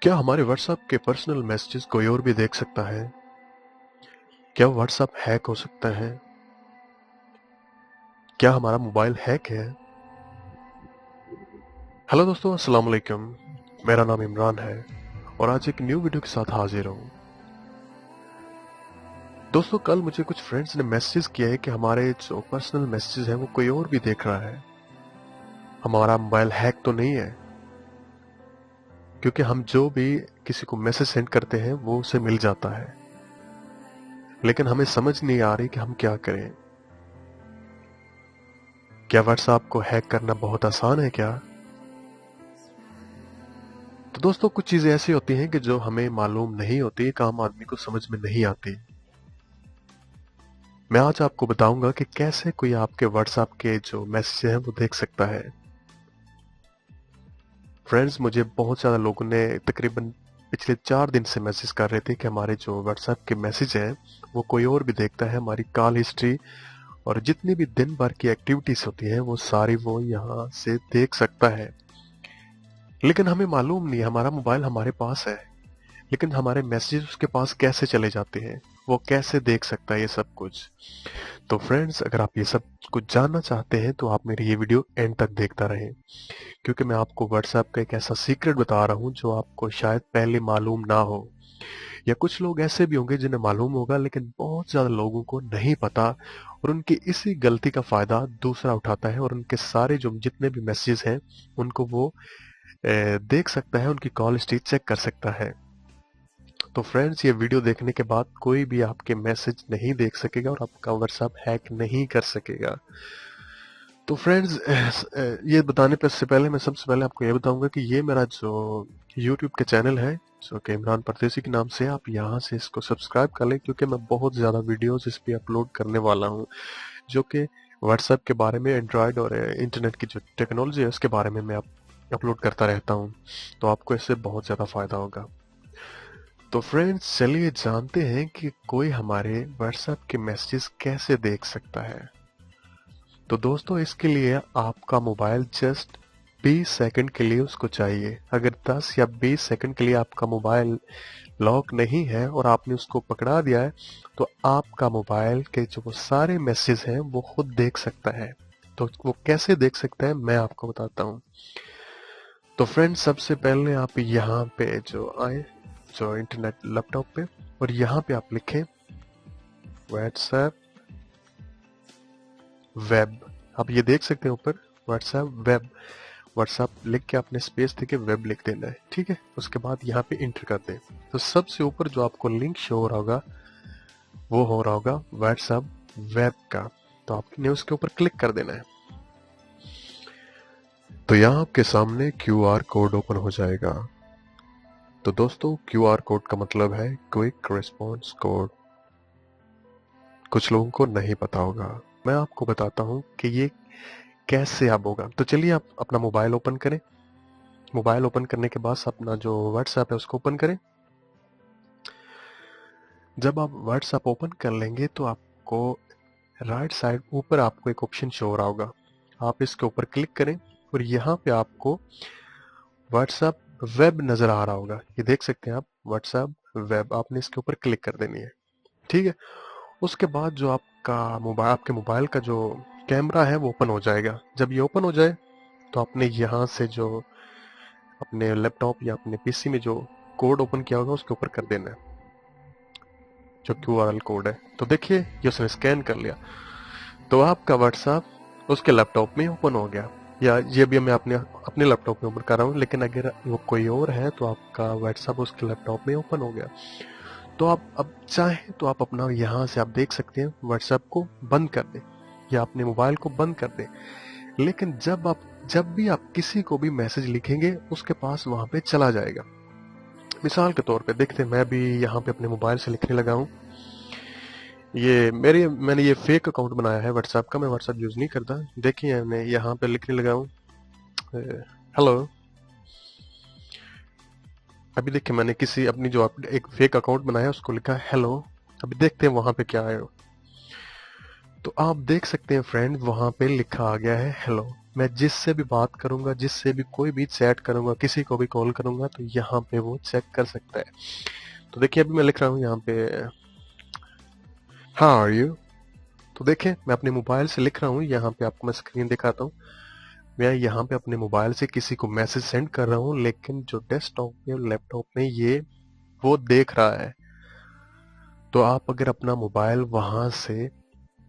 क्या हमारे व्हाट्सएप के पर्सनल मैसेजेस कोई और भी देख सकता है? क्या व्हाट्सएप हैक हो सकता है? क्या हमारा मोबाइल हैक है? हेलो दोस्तों, अस्सलाम वालेकुम। मेरा नाम इमरान है और आज एक न्यू वीडियो के साथ हाजिर हूँ। दोस्तों, कल मुझे कुछ फ्रेंड्स ने मैसेज किया है कि हमारे जो पर्सनल मैसेजेस हैं वो कोई और भी देख रहा है। हमारा मोबाइल हैक तो नहीं है, क्योंकि हम जो भी किसी को मैसेज सेंड करते हैं वो उसे मिल जाता है, लेकिन हमें समझ नहीं आ रही कि हम क्या करें। क्या व्हाट्सएप को हैक करना बहुत आसान है क्या? तो दोस्तों, कुछ चीजें ऐसी होती हैं कि जो हमें मालूम नहीं होती, एक आम आदमी को समझ में नहीं आती। मैं आज आपको बताऊंगा कि कैसे कोई आपके व्हाट्सएप के जो मैसेज हैं वो देख सकता है। फ्रेंड्स, मुझे बहुत ज्यादा लोगों ने तकरीबन पिछले 4 दिन से मैसेज कर रहे थे कि हमारे जो व्हाट्सएप के मैसेज हैं वो कोई और भी देखता है। हमारी कॉल हिस्ट्री और जितनी भी दिन भर की एक्टिविटीज होती हैं वो सारी वो यहाँ से देख सकता है। लेकिन हमें मालूम नहीं, हमारा मोबाइल हमारे पास है, लेकिन हमारे मैसेजेस उसके पास कैसे चले जाते हैं, वो कैसे देख सकता है ये सब कुछ। तो फ्रेंड्स, अगर आप ये सब कुछ जानना चाहते हैं तो आप मेरी ये वीडियो एंड तक देखता रहें, क्योंकि मैं आपको व्हाट्सएप का एक ऐसा सीक्रेट बता रहा हूँ जो आपको शायद पहले मालूम ना हो, या कुछ लोग ऐसे भी होंगे जिन्हें मालूम होगा लेकिन बहुत ज्यादा लोगों को नहीं पता, और उनकी इसी गलती का फायदा दूसरा उठाता है और उनके सारे जो जितने भी मैसेजेस हैं उनको वो देख सकता है, उनकी कॉल हिस्ट्री चेक कर सकता है। तो फ्रेंड्स, ये वीडियो देखने के बाद कोई भी आपके मैसेज नहीं देख सकेगा और आपका व्हाट्सएप हैक नहीं कर सकेगा। तो फ्रेंड्स, ये बताने पर से पहले मैं सबसे पहले आपको ये बताऊंगा कि ये मेरा जो यूट्यूब का चैनल है, जो कि इमरान परदेसी के नाम से, आप यहाँ से इसको सब्सक्राइब कर लें, क्योंकि मैं बहुत ज़्यादा वीडियोस इस पे अपलोड करने वाला हूँ, जो कि व्हाट्सएप के बारे में, एंड्रॉयड और इंटरनेट की जो टेक्नोलॉजी है उसके बारे में मैं अपलोड करता रहता हूँ। तो आपको इससे बहुत ज़्यादा फ़ायदा होगा। तो फ्रेंड्स, चलिए जानते हैं कि कोई हमारे व्हाट्सएप के मैसेजेस कैसे देख सकता है। तो दोस्तों, इसके लिए आपका मोबाइल जस्ट 20 सेकंड के लिए उसको चाहिए। अगर 10 या 20 सेकंड के लिए आपका मोबाइल लॉक नहीं है और आपने उसको पकड़ा दिया है, तो आपका मोबाइल के जो वो सारे मैसेज हैं वो खुद देख सकता है। तो वो कैसे देख सकता है मैं आपको बताता हूँ। तो फ्रेंड्स, सबसे पहले आप यहाँ पे जो आए, जो इंटरनेट लैपटॉप पे, और यहाँ पे आप लिखें व्हाट्सएप वेब। आप ये देख सकते हैं ऊपर व्हाट्सएप वेब। व्हाट्सएप लिख के आपने स्पेस देके वेब लिख देना है, ठीक है। उसके बाद यहाँ पे इंटर कर दें, तो सबसे ऊपर जो आपको लिंक शो हो रहा होगा वो हो रहा होगा व्हाट्सएप वेब का। तो आपने उसके ऊपर क्लिक कर देना है। तो यहाँ आपके सामने क्यूआर कोड ओपन हो जाएगा। तो दोस्तों, क्यूआर कोड का मतलब है क्विक रिस्पॉन्स कोड। कुछ लोगों को नहीं पता होगा, मैं आपको बताता हूँ कि ये कैसे अब होगा। तो चलिए आप अपना मोबाइल ओपन करें। मोबाइल ओपन करने के बाद अपना जो व्हाट्सएप है उसको ओपन करें। जब आप व्हाट्सएप ओपन कर लेंगे तो आपको राइट साइड ऊपर आपको एक ऑप्शन शो हो रहा होगा, आप इसके ऊपर क्लिक करें और यहाँ पे आपको व्हाट्सएप वेब नजर आ रहा होगा। ये देख सकते हैं आप, व्हाट्सएप वेब, आपने इसके ऊपर क्लिक कर देनी है, ठीक है। उसके बाद जो आपके मोबाइल का जो कैमरा है वो ओपन हो जाएगा। जब ये ओपन हो जाए तो आपने यहाँ से जो अपने लैपटॉप या अपने पीसी में जो कोड ओपन किया होगा उसके ऊपर कर देना है, जो क्यूआरएल कोड है। तो देखिए, ये उसने स्कैन कर लिया, तो आपका व्हाट्सएप उसके लैपटॉप में ओपन हो गया। या ये भी मैं अपने अपने लैपटॉप में ओपन कर रहा हूँ, लेकिन अगर वो कोई और है तो आपका व्हाट्सएप उसके लैपटॉप में ओपन हो गया। तो आप अब चाहें तो आप अपना यहाँ से आप देख सकते हैं व्हाट्सएप को बंद कर दें या अपने मोबाइल को बंद कर दें। लेकिन जब भी आप किसी को भी मैसेज लिखेंगे उसके पास वहां पे चला जाएगा। मिसाल के तौर पे देखते हैं, मैं भी यहाँ पे अपने मोबाइल से लिखने लगा हूँ। मैंने ये फेक अकाउंट बनाया है व्हाट्सएप का, मैं व्हाट्सएप यूज नहीं करता। देखिए, मैं यहाँ पे लिखने लगा हूँ हेलो। अभी देखिए, मैंने किसी अपनी जो एक फेक अकाउंट बनाया उसको लिखा हेलो। अभी देखते हैं वहां पे क्या है। तो आप देख सकते हैं फ्रेंड, वहां पे लिखा आ गया है हेलो। मैं जिससे भी बात करूंगा, जिससे भी कोई भी चैट करूंगा, किसी को भी कॉल करूंगा, तो यहाँ पे वो चेक कर सकता है। तो देखिए अभी मैं लिख रहा हूँ यहाँ पे हाउ आर यू। तो देखिए मैं अपने मोबाइल से लिख रहा हूँ, यहाँ पे आपको मैं स्क्रीन दिखाता हूँ। मैं यहाँ पे अपने मोबाइल से किसी को मैसेज सेंड कर रहा हूँ, लेकिन जो डेस्कटॉप में और लैपटॉप में ये वो देख रहा है। तो आप अगर अपना मोबाइल वहां से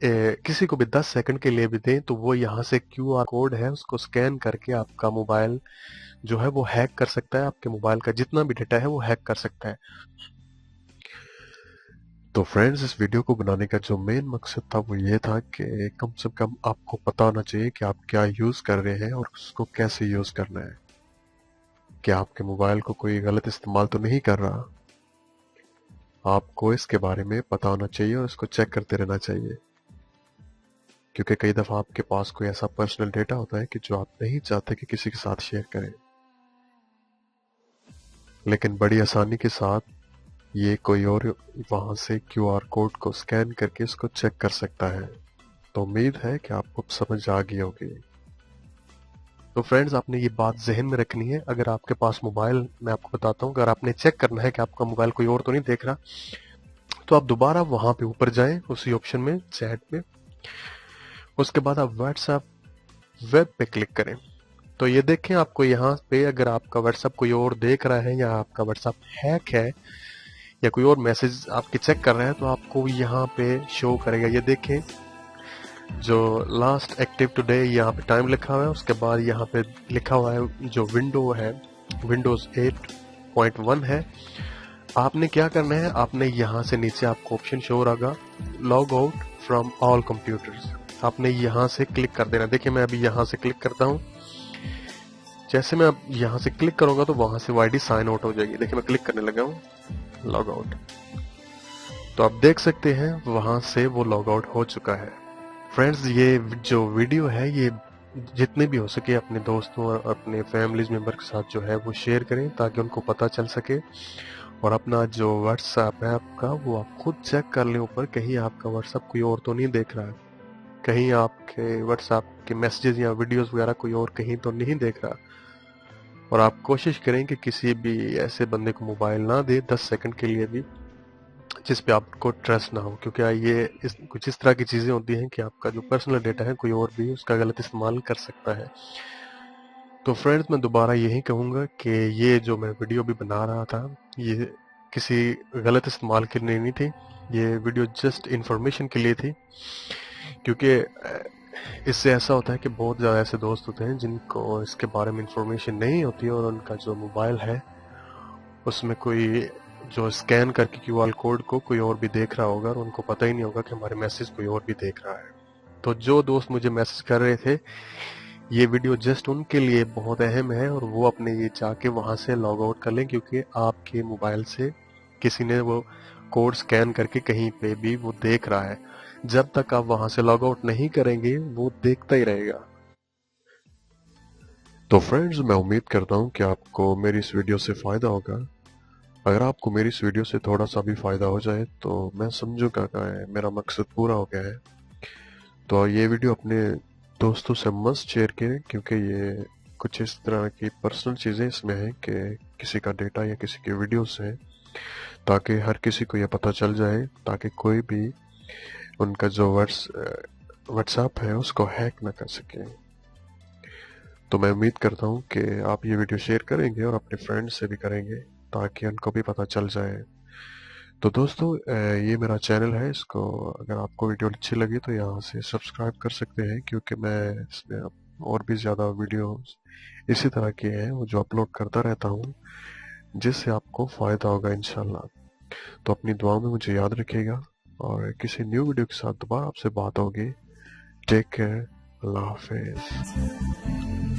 किसी को भी 10 सेकंड के लिए भी दें, तो वो यहाँ से क्यूआर कोड है उसको स्कैन करके आपका मोबाइल जो है वो हैक कर सकता है। आपके मोबाइल का जितना भी डेटा है वो हैक कर सकता है। तो फ्रेंड्स, इस वीडियो को बनाने का जो मेन मकसद था वो ये था कि कम से कम आपको पता होना चाहिए कि आप क्या यूज कर रहे हैं और उसको कैसे यूज करना है। कि आपके मोबाइल को कोई गलत इस्तेमाल तो नहीं कर रहा। आपको इसके बारे में पता होना चाहिए और इसको चेक करते रहना चाहिए, क्योंकि कई दफा आपके पास कोई ऐसा पर्सनल डेटा होता है कि जो आप नहीं चाहते कि किसी के साथ शेयर करें, लेकिन बड़ी आसानी के साथ ये कोई और वहां से क्यूआर कोड को स्कैन करके इसको चेक कर सकता है। तो उम्मीद है कि आपको समझ आ गई होगी। तो फ्रेंड्स, आपने ये बात जहन में रखनी है। अगर आपके पास मोबाइल, मैं आपको बताता हूँ, अगर आपने चेक करना है कि आपका मोबाइल कोई और तो नहीं देख रहा, तो आप दोबारा वहां पे ऊपर जाएं उसी ऑप्शन में, चैट में। उसके बाद आप व्हाट्सएप वेब पे क्लिक करें। तो ये देखें, आपको यहाँ पे अगर आपका व्हाट्सएप कोई और देख रहा है या आपका व्हाट्सएप हैक है या कोई और मैसेज आपके चेक कर रहा है, तो आपको यहाँ पे शो करेगा। ये देखें, जो लास्ट एक्टिव टुडे यहाँ पे टाइम लिखा हुआ है, उसके बाद यहाँ पे लिखा हुआ है जो विंडो है विंडोज 8.1 है। आपने क्या करना है, आपने यहाँ से नीचे आपको ऑप्शन शो होगा log out from all computers. आपने यहाँ से क्लिक कर देना। देखिए मैं अभी यहाँ से क्लिक करता हूँ। जैसे मैं अब यहाँ से क्लिक करूंगा तो वहां से वो आईडी साइन आउट हो जाएगी। देखिए मैं क्लिक करने लगा हूँ लॉग आउट। तो आप देख सकते हैं वहां से वो लॉग आउट हो चुका है। फ्रेंड्स, ये जो वीडियो है ये जितने भी हो सके अपने दोस्तों और अपने फैमिलीज मेंबर के साथ जो है वो शेयर करें, ताकि उनको पता चल सके। और अपना जो व्हाट्सएप है आपका, वो आप खुद चेक कर लें ऊपर, कहीं आपका व्हाट्सएप कोई और तो नहीं देख रहा है, कहीं आपके व्हाट्सएप के मैसेजेस या वीडियोस वगैरह कोई और कहीं तो नहीं देख रहा। और आप कोशिश करें कि किसी भी ऐसे बंदे को मोबाइल ना दे 10 सेकंड के लिए भी जिस पे आपको ट्रस्ट ना हो, क्योंकि ये कुछ इस तरह की चीजें होती हैं कि आपका जो पर्सनल डेटा है कोई और भी उसका गलत इस्तेमाल कर सकता है। तो फ्रेंड्स, मैं दोबारा यही कहूंगा कि ये जो मैं वीडियो भी बना रहा था, ये किसी गलत इस्तेमाल के लिए नहीं थी। ये वीडियो जस्ट इंफॉर्मेशन के लिए थी, क्योंकि इससे ऐसा होता है कि बहुत ज़्यादा ऐसे दोस्त होते हैं जिनको इसके बारे में इंफॉर्मेशन नहीं होती और उनका जो मोबाइल है उसमें कोई जो स्कैन करके क्यूआर कोड को कोई और भी देख रहा होगा और उनको पता ही नहीं होगा कि हमारे मैसेज कोई और भी देख रहा है। तो जो दोस्त मुझे मैसेज कर रहे थे, ये वीडियो जस्ट उनके लिए बहुत अहम है और वो अपने ये जाके वहां से लॉग आउट कर लें, क्योंकि आपके मोबाइल से किसी ने वो कोड स्कैन करके कहीं पे भी वो देख रहा है। जब तक आप वहां से लॉग आउट नहीं करेंगे वो देखता ही रहेगा। तो फ्रेंड्स, मैं उम्मीद करता हूँ कि आपको मेरी इस वीडियो से फायदा होगा। अगर आपको मेरी इस वीडियो से थोड़ा सा भी फायदा हो जाए तो मैं समझूंगा कि मेरा मकसद पूरा हो गया है। तो ये वीडियो अपने दोस्तों से मस्ट शेयर करें, क्योंकि ये कुछ इस तरह की पर्सनल चीज़ें इसमें हैं कि किसी का डेटा या किसी की वीडियोस हैं, ताकि हर किसी को ये पता चल जाए, ताकि कोई भी उनका जो व्हाट्सएप है उसको हैक ना कर सके। तो मैं उम्मीद करता हूँ कि आप ये वीडियो शेयर करेंगे और अपने फ्रेंड्स से भी करेंगे, ताकि उनको भी पता चल जाए। तो दोस्तों, ये मेरा चैनल है, इसको अगर आपको वीडियो अच्छी लगी तो यहाँ से सब्सक्राइब कर सकते हैं, क्योंकि मैं इसमें और भी ज़्यादा वीडियो इसी तरह के हैं वो जो अपलोड करता रहता हूँ, जिससे आपको फ़ायदा होगा इंशाल्लाह। तो अपनी दुआ में मुझे याद रखिएगा और किसी न्यू वीडियो के साथ दोबारा आपसे बात होगी। टेक केयर, अल्लाह हाफिज़।